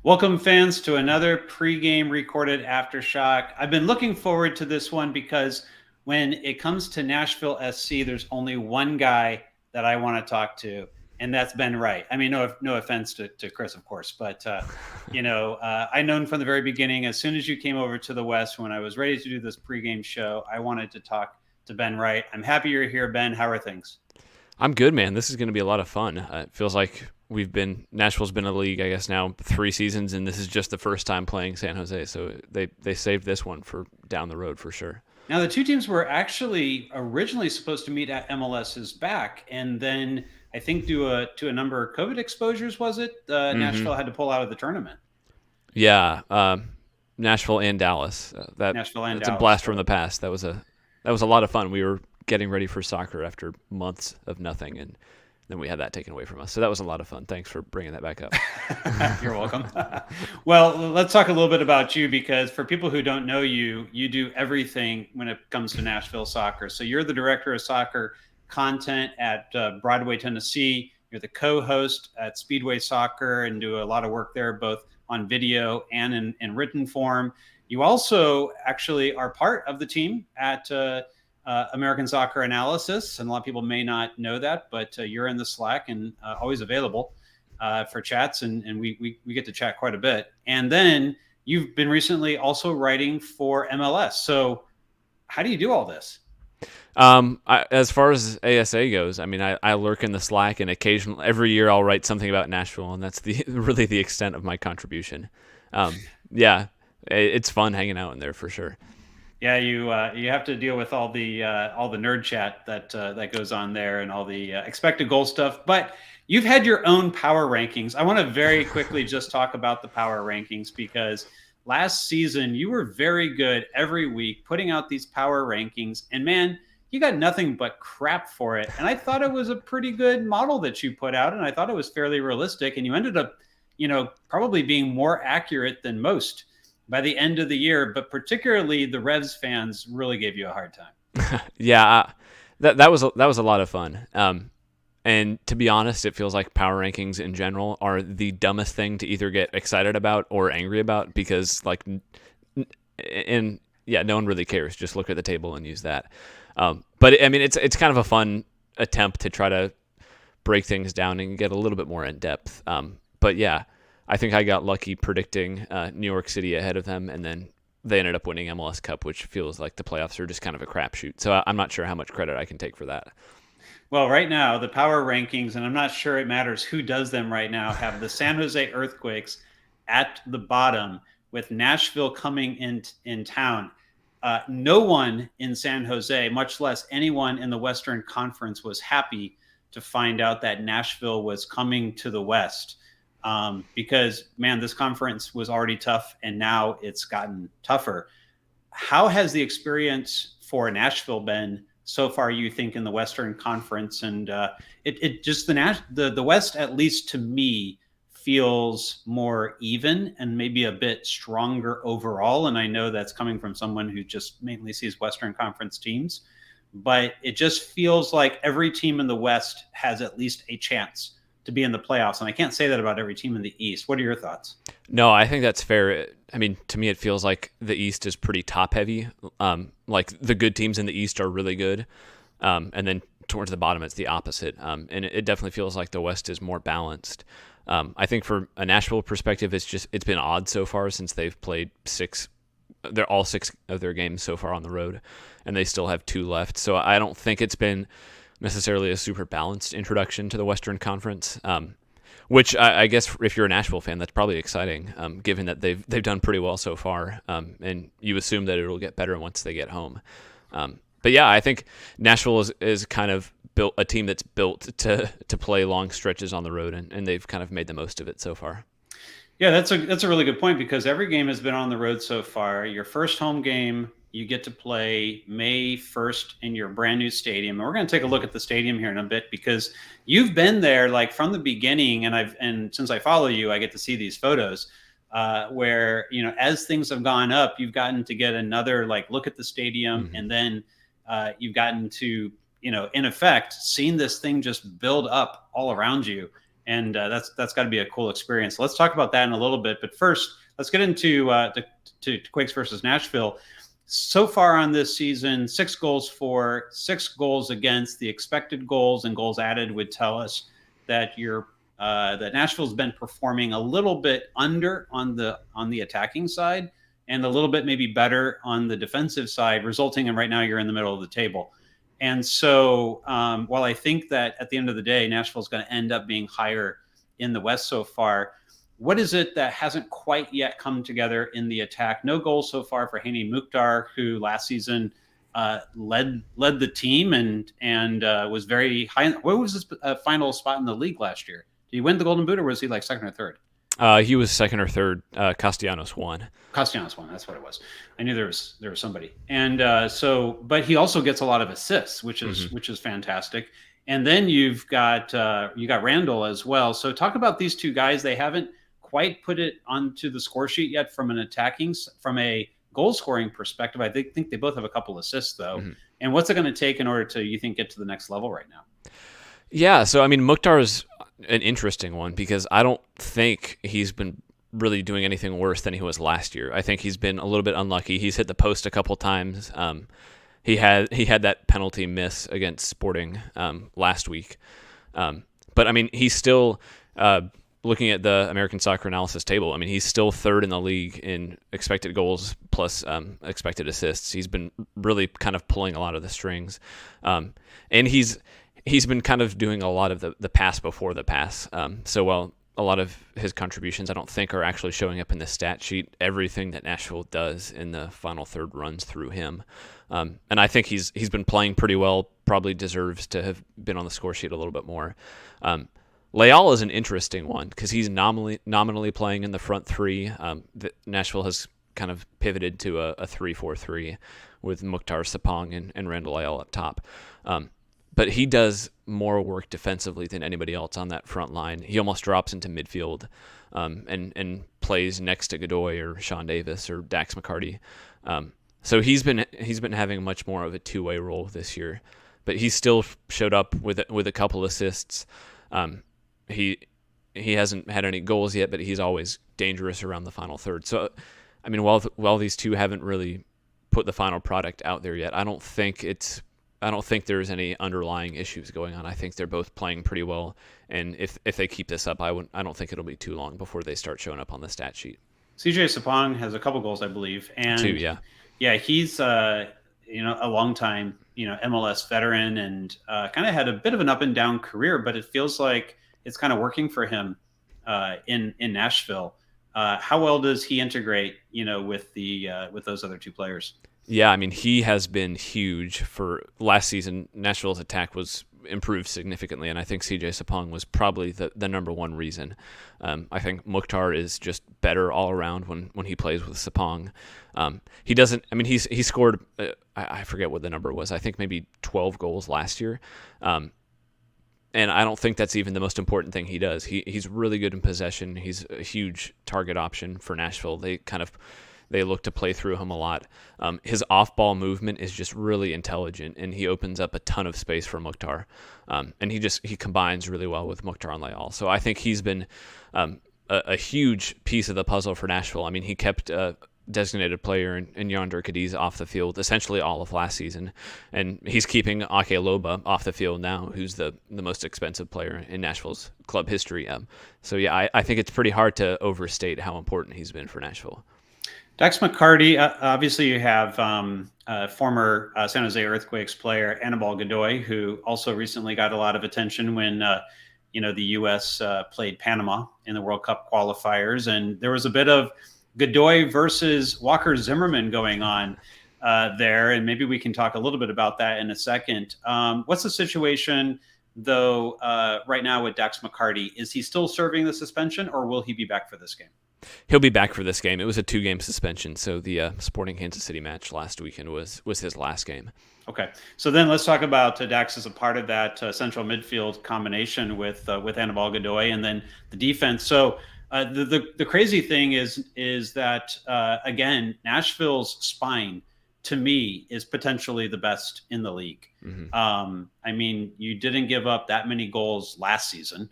Welcome, fans, to another pregame recorded Aftershock. I've been looking forward to this one because when it comes to Nashville SC, there's only one guy that I want to talk to, and that's Ben Wright. I mean, no offense to Chris, of course, but I known from the very beginning. As soon as you came over to the West, when I was ready to do this pregame show, I wanted to talk to Ben Wright. I'm happy you're here, Ben. How are things? I'm good, man. This is going to be a lot of fun. It feels like Nashville's been in the league, I guess, now 3 seasons, and this is just the first time playing San Jose. So they saved this one for down the road for sure. Now, the two teams were actually originally supposed to meet at MLS's back, and then I think due to a number of COVID exposures, was it? Nashville had to pull out of the tournament. Yeah, Nashville and Dallas. Nashville and That's a Dallas. blast from the past. That was a lot of fun. We were getting ready for soccer after months of nothing, and then we had that taken away from us. So that was a lot of fun. Thanks for bringing that back up. You're welcome. Well, let's talk a little bit about you because for people who don't know you, you do everything when it comes to Nashville soccer. So you're the director of soccer content at Broadway, Tennessee. You're the co-host at Speedway Soccer and do a lot of work there, both on video and in written form. You also actually are part of the team at American Soccer Analysis, and a lot of people may not know that, but you're in the Slack and always available for chats, and we get to chat quite a bit. And then you've been recently also writing for MLS. So how do you do all this? As far as ASA goes, I mean, I lurk in the Slack, and occasionally, every year, I'll write something about Nashville, and that's really the extent of my contribution. Yeah, it's fun hanging out in there for sure. Yeah, you have to deal with all the nerd chat that goes on there and all the expected goal stuff. But you've had your own power rankings. I want to very quickly just talk about the power rankings because last season you were very good every week putting out these power rankings, and man, you got nothing but crap for it. And I thought it was a pretty good model that you put out, and I thought it was fairly realistic. And you ended up, probably being more accurate than most by the end of the year, but particularly the Revs fans really gave you a hard time. Yeah, that was a lot of fun. And to be honest, it feels like power rankings in general are the dumbest thing to either get excited about or angry about because, no one really cares. Just look at the table and use that. But I mean, it's kind of a fun attempt to try to break things down and get a little bit more in depth. But yeah, I think I got lucky predicting New York City ahead of them, and then they ended up winning MLS Cup, which feels like the playoffs are just kind of a crapshoot. So I'm not sure how much credit I can take for that. Well, right now, the power rankings, and I'm not sure it matters who does them right now, have the San Jose Earthquakes at the bottom with Nashville coming in town. No one in San Jose, much less anyone in the Western Conference, was happy to find out that Nashville was coming to the West. Because, man, this conference was already tough, and now it's gotten tougher. How has the experience for Nashville been so far, you think, in the Western Conference? And it just the West, at least to me, feels more even and maybe a bit stronger overall. And I know that's coming from someone who just mainly sees Western Conference teams, but it just feels like every team in the West has at least a chance to be in the playoffs. And I can't say that about every team in the East. What are your thoughts? No, I think that's fair. I mean, to me, it feels like the East is pretty top heavy. Like the good teams in the East are really good. And then towards the bottom, it's the opposite. And it definitely feels like the West is more balanced. I think for a Nashville perspective, it's been odd so far since they've played they're all 6 of their games so far on the road, and they still have 2 left. So I don't think it's been necessarily a super balanced introduction to the Western Conference, which I guess if you're a Nashville fan, that's probably exciting, given that they've done pretty well so far, and you assume that it'll get better once they get home. But yeah, I think Nashville is kind of built a team that's built to play long stretches on the road, and they've kind of made the most of it so far. Yeah, that's a really good point because every game has been on the road so far. Your first home game, you get to play May 1st in your brand new stadium. And we're going to take a look at the stadium here in a bit because you've been there like from the beginning. And since I follow you, I get to see these photos where, as things have gone up, you've gotten to get another look at the stadium. Mm-hmm. And then you've gotten to, in effect, seen this thing just build up all around you. and that's got to be a cool experience. Let's talk about that in a little bit, but first, let's get into to Quakes versus Nashville. So far on this season, 6 goals for, 6 goals against. The expected goals and goals added would tell us that that Nashville's been performing a little bit under on the attacking side, and a little bit maybe better on the defensive side, resulting in right now you're in the middle of the table. And so while I think that at the end of the day, Nashville's going to end up being higher in the West so far, what is it that hasn't quite yet come together in the attack? No goals so far for Hani Mukhtar, who last season led the team and was very high. What was his final spot in the league last year? Did he win the Golden Boot, or was he like second or third? He was second or third. Castellanos won. Castellanos won. That's what it was. I knew there was somebody. And but he also gets a lot of assists, which is fantastic. And then you got Randall as well. So talk about these two guys. They haven't quite put it onto the score sheet yet from a goal scoring perspective. I think they both have a couple assists though. Mm-hmm. And what's it going to take in order to, you think, get to the next level right now? Yeah, so I mean, Mukhtar is an interesting one because I don't think he's been really doing anything worse than he was last year. I think he's been a little bit unlucky. He's hit the post a couple times. He had that penalty miss against Sporting last week. But I mean, he's still looking at the American Soccer Analysis table. I mean, he's still third in the league in expected goals plus expected assists. He's been really kind of pulling a lot of the strings, and he's been kind of doing a lot of the pass before the pass. So while a lot of his contributions I don't think are actually showing up in the stat sheet, everything that Nashville does in the final third runs through him. And I think he's been playing pretty well, probably deserves to have been on the score sheet a little bit more. Leal is an interesting one because he's nominally playing in the front three. Nashville has kind of pivoted to a 3-4-3 with Mukhtar, Sapong, and Randall Leal up top. But he does more work defensively than anybody else on that front line. He almost drops into midfield and plays next to Godoy or Sean Davis or Dax McCarty. So he's been having much more of a two-way role this year, but he still showed up with a couple assists. He hasn't had any goals yet, but he's always dangerous around the final third. So, I mean, while these two haven't really put the final product out there yet, I don't think there's any underlying issues going on. I think they're both playing pretty well, and if they keep this up, I don't think it'll be too long before they start showing up on the stat sheet. CJ Sapong has a couple goals, I believe, and 2, yeah. Yeah, he's a long time MLS veteran and kind of had a bit of an up and down career, but it feels like it's kind of working for him in Nashville. How well does he integrate with those other two players? Yeah, I mean, he has been huge for last season. Nashville's attack was improved significantly, and I think CJ Sapong was probably the number one reason. I think Mukhtar is just better all around when he plays with Sapong. He doesn't. I mean, he scored. I forget what the number was. I think maybe 12 goals last year. And I don't think that's even the most important thing he does. He's really good in possession. He's a huge target option for Nashville. They look to play through him a lot. His off-ball movement is just really intelligent, and he opens up a ton of space for Mukhtar. And he combines really well with Mukhtar and Leal. So I think he's been a huge piece of the puzzle for Nashville. I mean, he kept a designated player in Yonder Cadiz off the field essentially all of last season, and he's keeping Ake Loba off the field now, who's the most expensive player in Nashville's club history. So yeah, I think it's pretty hard to overstate how important he's been for Nashville. Dax McCarty, obviously you have former San Jose Earthquakes player Anibal Godoy, who also recently got a lot of attention when the U.S. played Panama in the World Cup qualifiers, and there was a bit of Godoy versus Walker Zimmerman going on there, and maybe we can talk a little bit about that in a second. What's the situation, though, right now with Dax McCarty? Is he still serving the suspension, or will he be back for this game? He'll be back for this game. It was a 2-game suspension, so the Sporting Kansas City match last weekend was his last game. Okay, so then let's talk about Dax as a part of that central midfield combination with Anibal Godoy, and then the defense. So the crazy thing is that again, Nashville's spine to me is potentially the best in the league. Mm-hmm. I mean, you didn't give up that many goals last season.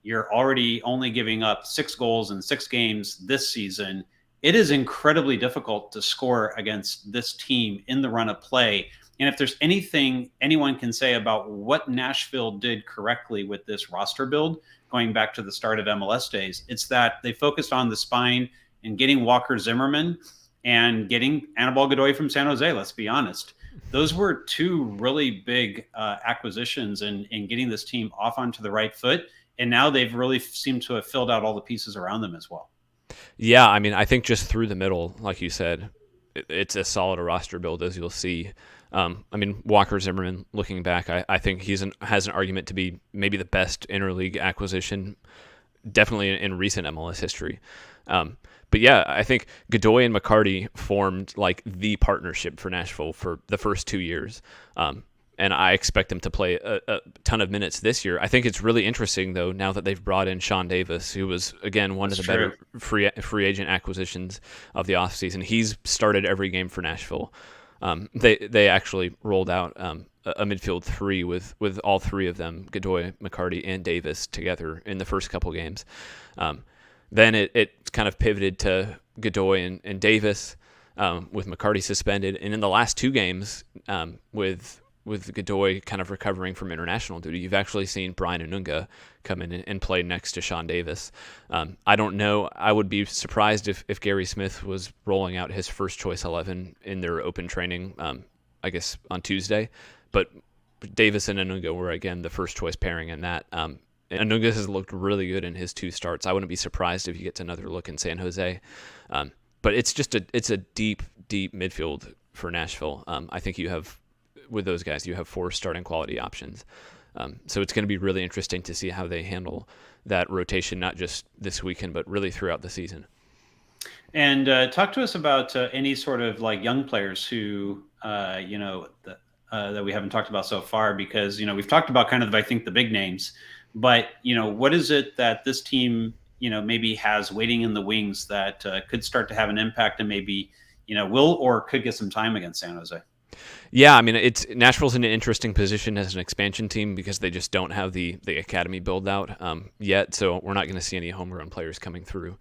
you're already only giving up 6 goals in 6 games this season. It is incredibly difficult to score against this team in the run of play. And if there's anything anyone can say about what Nashville did correctly with this roster build, going back to the start of MLS days, it's that they focused on the spine and getting Walker Zimmerman and getting Anibal Godoy from San Jose. Let's be honest. Those were two really big acquisitions in getting this team off onto the right foot. And now they've really seemed to have filled out all the pieces around them as well. Yeah, I mean, I think just through the middle, like you said, it's as solid a roster build as you'll see. I mean, Walker Zimmerman, looking back, I think has an argument to be maybe the best interleague acquisition, definitely in recent MLS history. But yeah, I think Godoy and McCarty formed like the partnership for Nashville for the first 2 years. And I expect them to play a ton of minutes this year. I think it's really interesting, though, now that they've brought in Sean Davis, who was, again, one of the better free agent acquisitions of the offseason. He's started every game for Nashville. They actually rolled out a midfield three with all three of them, Godoy, McCarty, and Davis together in the first couple games. Then it kind of pivoted to Godoy and Davis with McCarty suspended. And in the last 2 games with Godoy kind of recovering from international duty, you've actually seen Brian Anunga come in and play next to Sean Davis. I don't know. I would be surprised if Gary Smith was rolling out his first choice 11 in their open training, I guess, on Tuesday. But Davis and Anunga were, again, the first choice pairing in that. Anunga has looked really good in his 2 starts. I wouldn't be surprised if he gets another look in San Jose. But it's just a deep midfield for Nashville. I think with those guys, you have 4 starting quality options. So it's going to be really interesting to see how they handle that rotation, not just this weekend, but really throughout the season. And talk to us about any sort of like young players who, that we haven't talked about so far, because, we've talked about kind of, I think, the big names, but, what is it that this team, maybe has waiting in the wings that could start to have an impact and maybe, will or could get some time against San Jose? Yeah, I mean, Nashville's in an interesting position as an expansion team because they just don't have the academy build out yet, so we're not going to see any homegrown players coming through.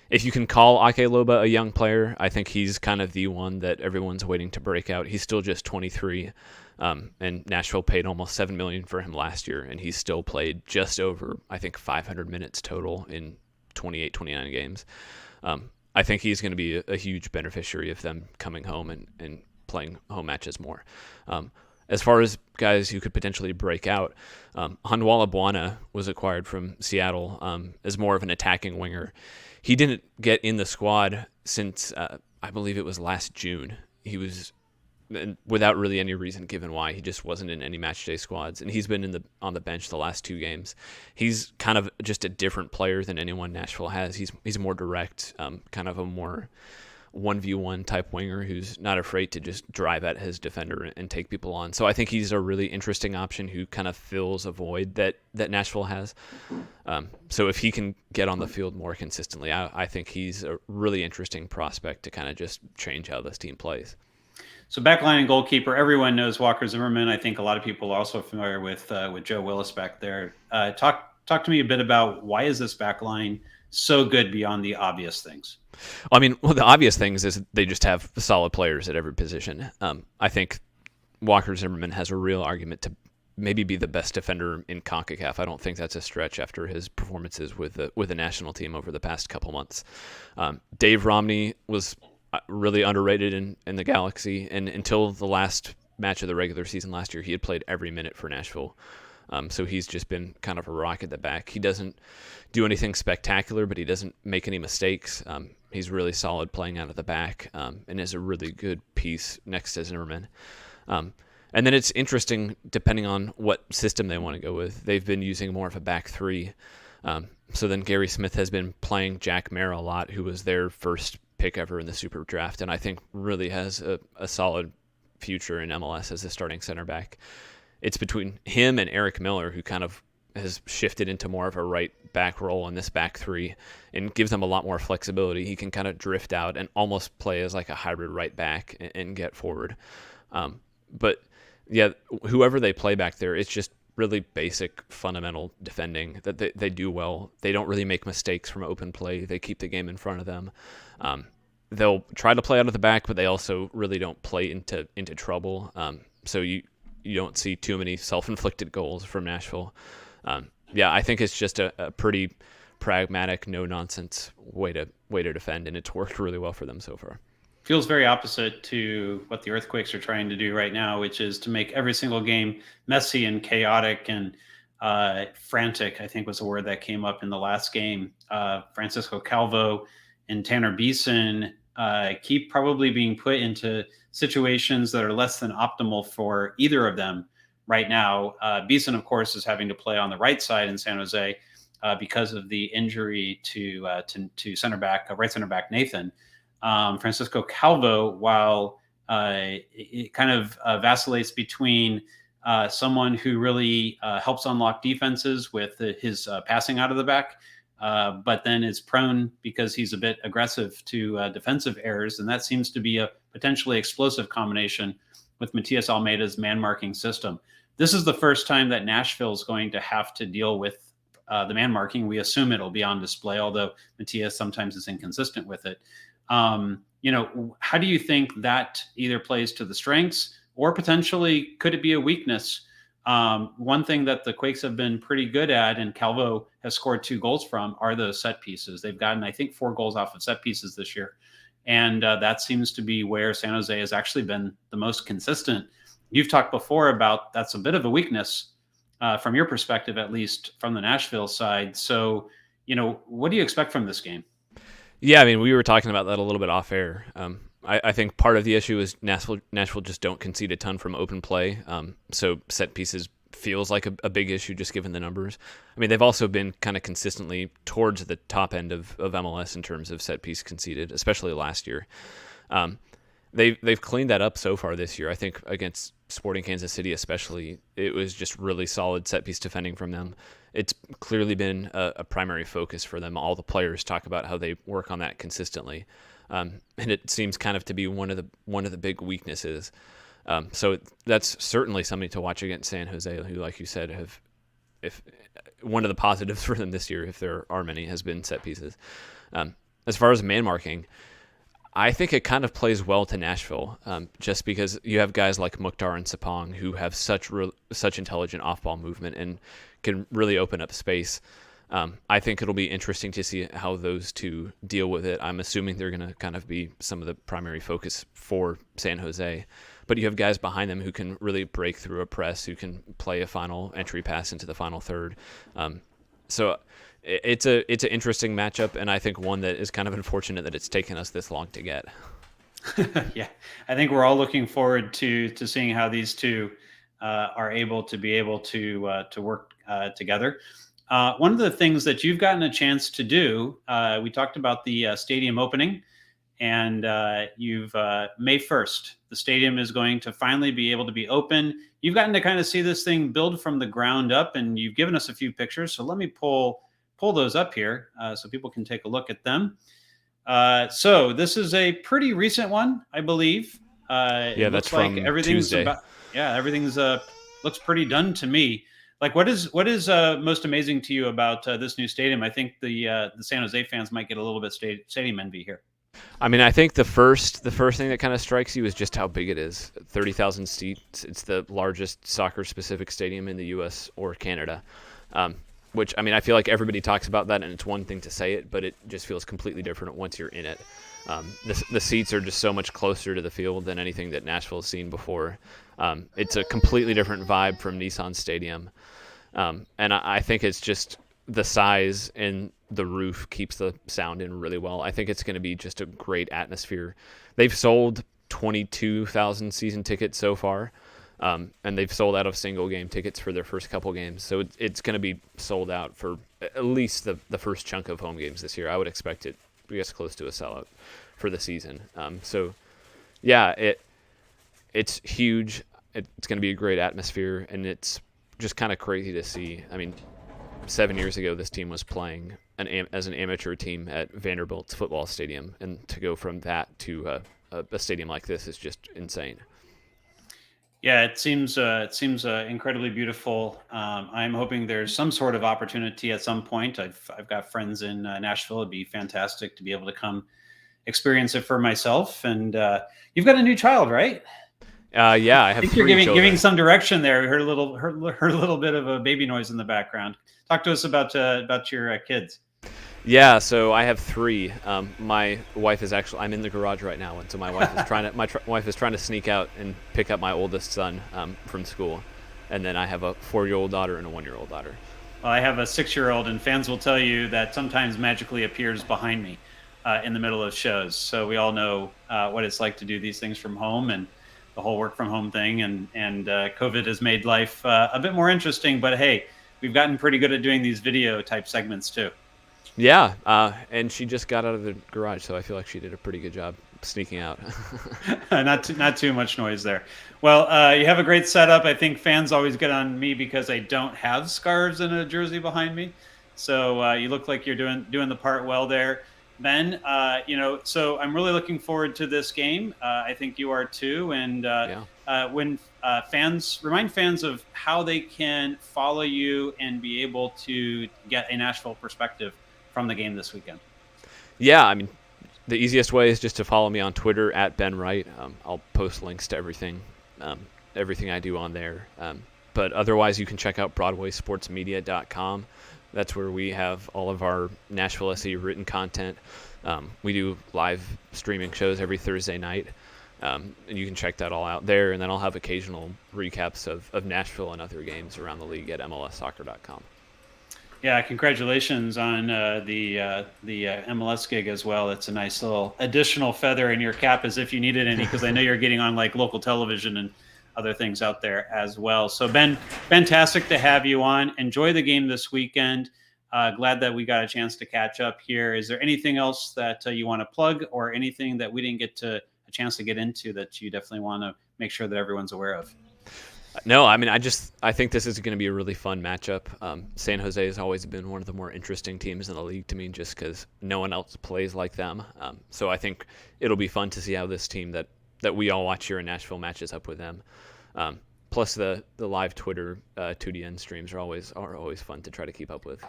If you can call Ake Loba a young player, I think he's kind of the one that everyone's waiting to break out. He's still just 23, and Nashville paid almost $7 million for him last year, and he's still played just over, I think, 500 minutes total in 28, 29 games. I think he's going to be a huge beneficiary of them coming home and playing home matches more. As far as guys who could potentially break out, Handwala Bwana was acquired from Seattle as more of an attacking winger. He didn't get in the squad since I believe it was last June. He was without really any reason given why. He just wasn't in any matchday squads, and he's been on the bench the last 2 games. He's kind of just a different player than anyone Nashville has. He's more direct, kind of a more 1v1 type winger who's not afraid to just drive at his defender and take people on. So I think he's a really interesting option who kind of fills a void that Nashville has. So if he can get on the field more consistently, I think he's a really interesting prospect to kind of just change how this team plays. So backline and goalkeeper, everyone knows Walker Zimmerman. I think a lot of people are also familiar with Joe Willis back there. Talk to me a bit about why is this backline so good beyond the obvious things? I mean, the obvious things is they just have solid players at every position. I think Walker Zimmerman has a real argument to maybe be the best defender in CONCACAF. I don't think that's a stretch after his performances with the national team over the past couple months. Dave Romney was really underrated in the Galaxy, and until the last match of the regular season last year, he had played every minute for Nashville. So he's just been kind of a rock at the back. He doesn't do anything spectacular, but he doesn't make any mistakes. He's really solid playing out of the back and is a really good piece next to Zimmerman. And then it's interesting, depending on what system they want to go with. They've been using more of a back 3. So then Gary Smith has been playing Jack Mara a lot, who was their first pick ever in the Super Draft, and I think really has a solid future in MLS as a starting center back. It's between him and Eric Miller, who kind of has shifted into more of a right back role in this back 3 and gives them a lot more flexibility. He can kind of drift out and almost play as like a hybrid right back and get forward. But yeah, whoever they play back there, it's just really basic, fundamental defending that they do well. They don't really make mistakes from open play. They keep the game in front of them. They'll try to play out of the back, but they also really don't play into trouble. So you don't see too many self-inflicted goals from Nashville. I think it's just a pretty pragmatic, no-nonsense way to defend, and it's worked really well for them so far. Feels very opposite to what the Earthquakes are trying to do right now, which is to make every single game messy and chaotic and frantic, I think was the word that came up in the last game. Francisco Calvo and Tanner Beeson keep probably being put into situations that are less than optimal for either of them right now. Beeson, of course, is having to play on the right side in San Jose because of the injury to right center back Nathan. Francisco Calvo, while it kind of vacillates between someone who really helps unlock defenses with his passing out of the back, but then is prone because he's a bit aggressive to defensive errors. And that seems to be a potentially explosive combination with Matias Almeida's man-marking system. This is the first time that Nashville is going to have to deal with the man-marking. We assume it'll be on display, although Matias sometimes is inconsistent with it. How do you think that either plays to the strengths or potentially could it be a weakness? One thing that the Quakes have been pretty good at, and Calvo has scored 2 goals from, are those set pieces. They've gotten, I think, 4 goals off of set pieces this year. And that seems to be where San Jose has actually been the most consistent. You've talked before about that's a bit of a weakness from your perspective, at least from the Nashville side. So, what do you expect from this game? Yeah, I mean, we were talking about that a little bit off air. I think part of the issue is Nashville just don't concede a ton from open play. So set pieces feels like a big issue just given the numbers. I mean, they've also been kind of consistently towards the top end of MLS in terms of set piece conceded, especially last year. They've cleaned that up so far this year. I think against Sporting Kansas City especially, it was just really solid set piece defending from them. It's clearly been a primary focus for them. All the players talk about how they work on that consistently, and it seems kind of to be one of the big weaknesses. So that's certainly something to watch against San Jose, who, like you said, if one of the positives for them this year, if there are many, has been set pieces. As far as man marking, I think it kind of plays well to Nashville, just because you have guys like Mukhtar and Sapong who have such intelligent off-ball movement and can really open up space. I think it'll be interesting to see how those two deal with it. I'm assuming they're going to kind of be some of the primary focus for San Jose. But you have guys behind them who can really break through a press, who can play a final entry pass into the final third. So it's an interesting matchup, and I think one that is kind of unfortunate that it's taken us this long to get. Yeah, I think we're all looking forward to seeing how these two are able to work together. One of the things that you've gotten a chance to do, we talked about the stadium opening, and you've May 1st, the stadium is going to finally be able to be open. You've gotten to kind of see this thing build from the ground up, and you've given us a few pictures. So let me pull those up here so people can take a look at them. So this is a pretty recent one, I believe. Yeah, that's from everything's Tuesday. Everything's looks pretty done to me. Like, what is most amazing to you about this new stadium? I think the San Jose fans might get a little bit stadium envy here. I mean, I think the first thing that kind of strikes you is just how big it is. 30,000 seats. It's the largest soccer-specific stadium in the U.S. or Canada. Which, I mean, I feel like everybody talks about that, and it's one thing to say it, but it just feels completely different once you're in it. The seats are just so much closer to the field than anything that Nashville's seen before. It's a completely different vibe from Nissan Stadium. And I think it's just the size and the roof keeps the sound in really well. I think it's going to be just a great atmosphere. They've sold 22,000 season tickets so far. And they've sold out of single game tickets for their first couple games. So it's going to be sold out for at least the first chunk of home games this year. I would expect it to be as close to a sellout for the season. So yeah, it's huge. It's going to be a great atmosphere, and it's just kind of crazy to see. I mean, 7 years ago, this team was playing as an amateur team at Vanderbilt's football stadium, and to go from that to a stadium like this is just insane. Yeah, it seems incredibly beautiful. I'm hoping there's some sort of opportunity at some point. I've got friends in Nashville. It'd be fantastic to be able to come experience it for myself. And you've got a new child, right? Yeah, I I have think you're three giving children. some direction there. We heard a little bit of a baby noise in the background. Talk to us about your kids. Yeah, so I have three. My wife is actually I'm in the garage right now, and so my wife is wife is trying to sneak out and pick up my oldest son from school, and then I have a 4-year-old daughter and a 1-year-old daughter. Well, I have a 6-year-old, and fans will tell you that sometimes magically appears behind me in the middle of shows. So we all know what it's like to do these things from home, and the whole work from home thing. And COVID has made life a bit more interesting. But hey, we've gotten pretty good at doing these video type segments too. Yeah, and she just got out of the garage, so I feel like she did a pretty good job sneaking out. Not too much noise there. Well, you have a great setup. I think fans always get on me because I don't have scarves and a jersey behind me. So you look like you're doing the part well there, Ben. So I'm really looking forward to this game. I think you are too. And Yeah. when fans remind fans of how they can follow you and be able to get a Nashville perspective from the game this weekend. Yeah, I mean, the easiest way is just to follow me on Twitter at Ben Wright. I'll post links to um, everything I do on there. But otherwise, you can check out BroadwaySportsMedia.com. That's where we have all of our Nashville SE written content. We do live streaming shows every Thursday night. And you can check that all out there. And then I'll have occasional recaps of Nashville and other games around the league at MLSsoccer.com. Yeah, congratulations on the MLS gig as well. It's a nice little additional feather in your cap, as if you needed any, because I know you're getting on like local television and other things out there as well. So Ben, fantastic to have you on. Enjoy the game this weekend. Glad that we got a chance to catch up here. Is there anything else that you want to plug, or anything that we didn't get to a chance to get into that you definitely want to make sure that everyone's aware of? No, I mean, I think this is going to be a really fun matchup. San Jose has always been one of the more interesting teams in the league to me, just because no one else plays like them. So I think it'll be fun to see how this team that we all watch here in Nashville matches up with them. Plus the live Twitter 2DN streams are always fun to try to keep up with.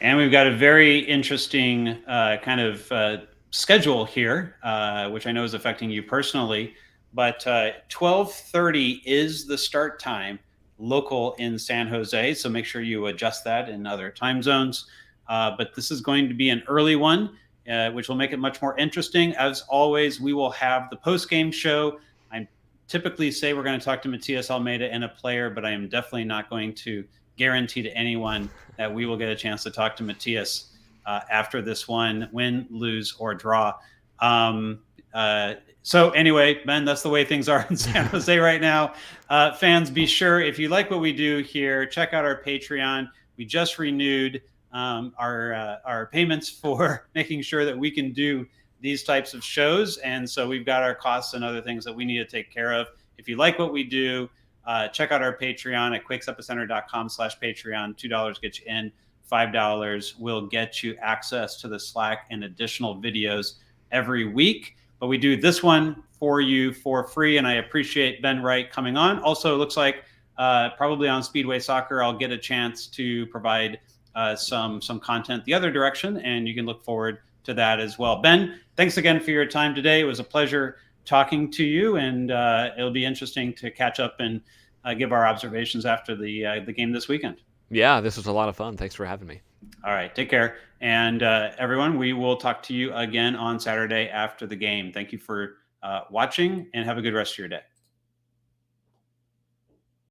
And we've got a very interesting kind of schedule here, which I know is affecting you personally. But 12:30 is the start time local in San Jose. So make sure you adjust that in other time zones. But this is going to be an early one, which will make it much more interesting. As always, we will have the post-game show. I typically say we're going to talk to Matias Almeida and a player, but I am definitely not going to guarantee to anyone that we will get a chance to talk to Matias after this one, win, lose, or draw. So anyway, Ben, that's the way things are in San Jose right now. Fans, be sure, if you like what we do here, check out our Patreon. We just renewed our payments for making sure that we can do these types of shows. And so we've got our costs and other things that we need to take care of. If you like what we do, check out our Patreon at quakesepicenter.com/Patreon. $2 gets you in. $5 will get you access to the Slack and additional videos every week. But we do this one for you for free, and I appreciate Ben Wright coming on. Also, it looks like probably on Speedway Soccer, I'll get a chance to provide some content the other direction, and you can look forward to that as well. Ben, thanks again for your time today. It was a pleasure talking to you, and it'll be interesting to catch up and give our observations after the game this weekend. Yeah, this was a lot of fun. Thanks for having me. All right, take care. And everyone, we will talk to you again on Saturday after the game. Thank you for watching, and have a good rest of your day.